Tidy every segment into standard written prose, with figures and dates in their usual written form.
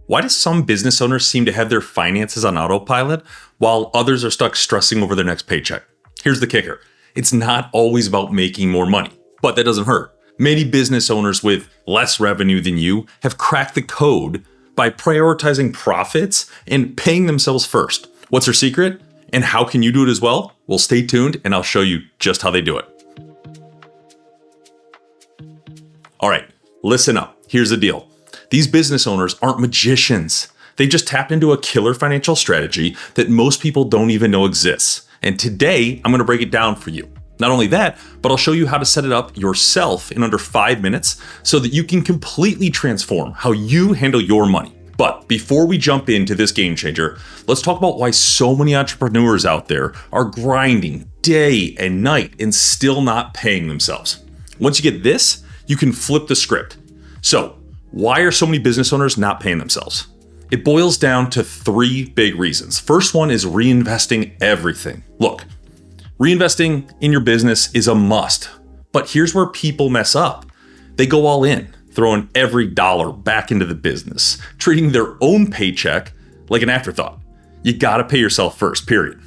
Why do some business owners seem to have their finances on autopilot while others are stuck stressing over their next paycheck? Here's the kicker. It's not always about making more money, but that doesn't hurt. Many business owners with less revenue than you have cracked the code by prioritizing profits and paying themselves first. What's their secret? And how can you do it as well? Well, stay tuned and I'll show you just how they do it. All right, listen up. Here's the deal. These business owners aren't magicians. They just tapped into a killer financial strategy that most people don't even know exists. And today, I'm gonna break it down for you. Not only that, but I'll show you how to set it up yourself in under 5 minutes so that you can completely transform how you handle your money. But before we jump into this game changer, let's talk about why so many entrepreneurs out there are grinding day and night and still not paying themselves. Once you get this, you can flip the script. So, why are so many business owners not paying themselves? It boils down to 3 big reasons. First one is reinvesting everything. Look, reinvesting in your business is a must, but here's where people mess up. They go all in, throwing every dollar back into the business, treating their own paycheck like an afterthought. You gotta pay yourself first, period.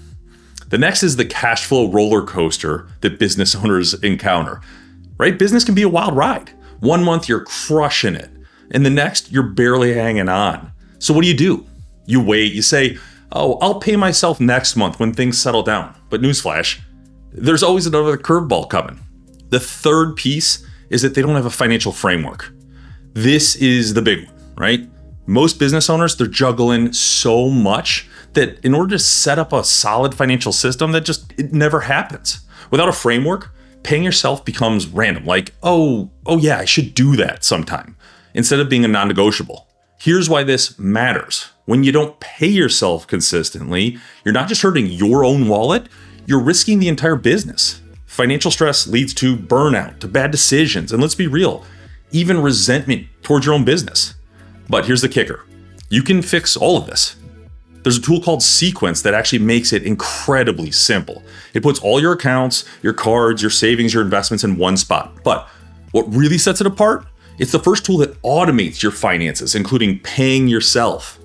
The next is the cash flow roller coaster that business owners encounter, right? Business can be a wild ride. 1 month you're crushing it, and the next you're barely hanging on. So what do? You wait, you say, oh, I'll pay myself next month when things settle down. But newsflash, there's always another curveball coming. The third piece is that they don't have a financial framework. This is the big one, right? Most business owners, they're juggling so much that in order to set up a solid financial system, it never happens. Without a framework, paying yourself becomes random, like, oh yeah, I should do that sometime, instead of being a non-negotiable. Here's why this matters. When you don't pay yourself consistently, you're not just hurting your own wallet, you're risking the entire business. Financial stress leads to burnout, to bad decisions, and let's be real, even resentment towards your own business. But here's the kicker. You can fix all of this. There's a tool called Sequence that actually makes it incredibly simple. It puts all your accounts, your cards, your savings, your investments in one spot. But what really sets it apart? It's the first tool that automates your finances, including paying yourself.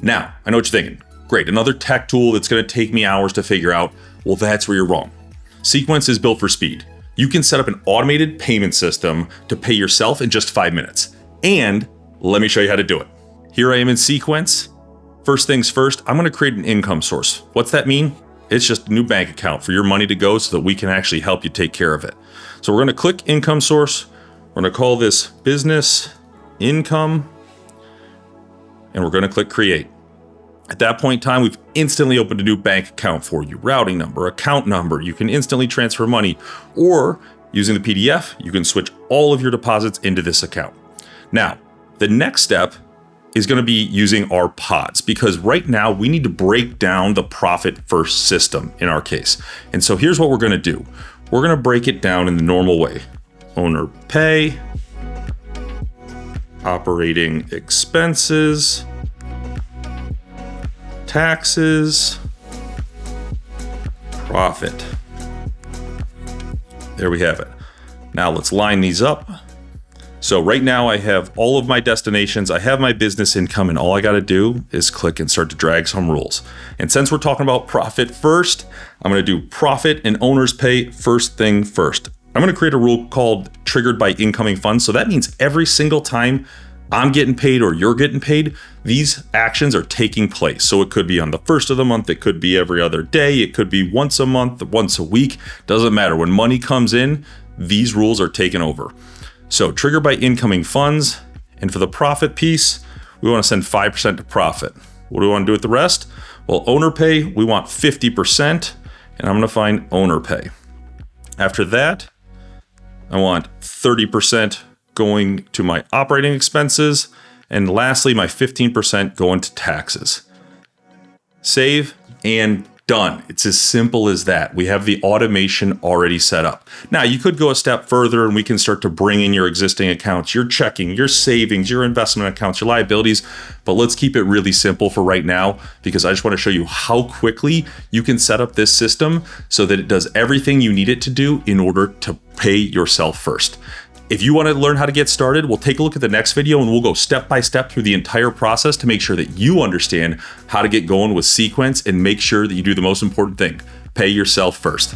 Now, I know what you're thinking. Great, another tech tool that's gonna take me hours to figure out. Well, that's where you're wrong. Sequence is built for speed. You can set up an automated payment system to pay yourself in just 5 minutes. And let me show you how to do it. Here I am in Sequence. First things first, I'm gonna create an income source. What's that mean? It's just a new bank account for your money to go so that we can actually help you take care of it. So we're gonna click income source. We're gonna call this business income, and we're gonna click create. At that point in time, we've instantly opened a new bank account for you. Routing number, account number, you can instantly transfer money, or using the PDF, you can switch all of your deposits into this account. Now, the next step is gonna be using our pods, because right now we need to break down the profit first system in our case. And so here's what we're gonna do. We're gonna break it down in the normal way. Owner pay, operating expenses, taxes, profit. There we have it. Now let's line these up. So right now I have all of my destinations, I have my business income, and all I gotta do is click and start to drag some rules. And since we're talking about profit first, I'm gonna do profit and owner's pay first thing first. I'm gonna create a rule called triggered by incoming funds. So that means every single time I'm getting paid or you're getting paid, these actions are taking place. So it could be on the first of the month, it could be every other day, it could be once a month, once a week, doesn't matter. When money comes in, these rules are taken over. So trigger by incoming funds, and for the profit piece, we wanna send 5% to profit. What do we wanna do with the rest? Well, owner pay, we want 50%, and I'm gonna find owner pay. After that, I want 30% going to my operating expenses, and lastly, my 15% going to taxes. Save and done. It's as simple as that. We have the automation already set up. Now, you could go a step further and we can start to bring in your existing accounts, your checking, your savings, your investment accounts, your liabilities, but let's keep it really simple for right now because I just want to show you how quickly you can set up this system so that it does everything you need it to do in order to pay yourself first. If you want to learn how to get started, we'll take a look at the next video and we'll go step by step through the entire process to make sure that you understand how to get going with sequence and make sure that you do the most important thing: pay yourself first.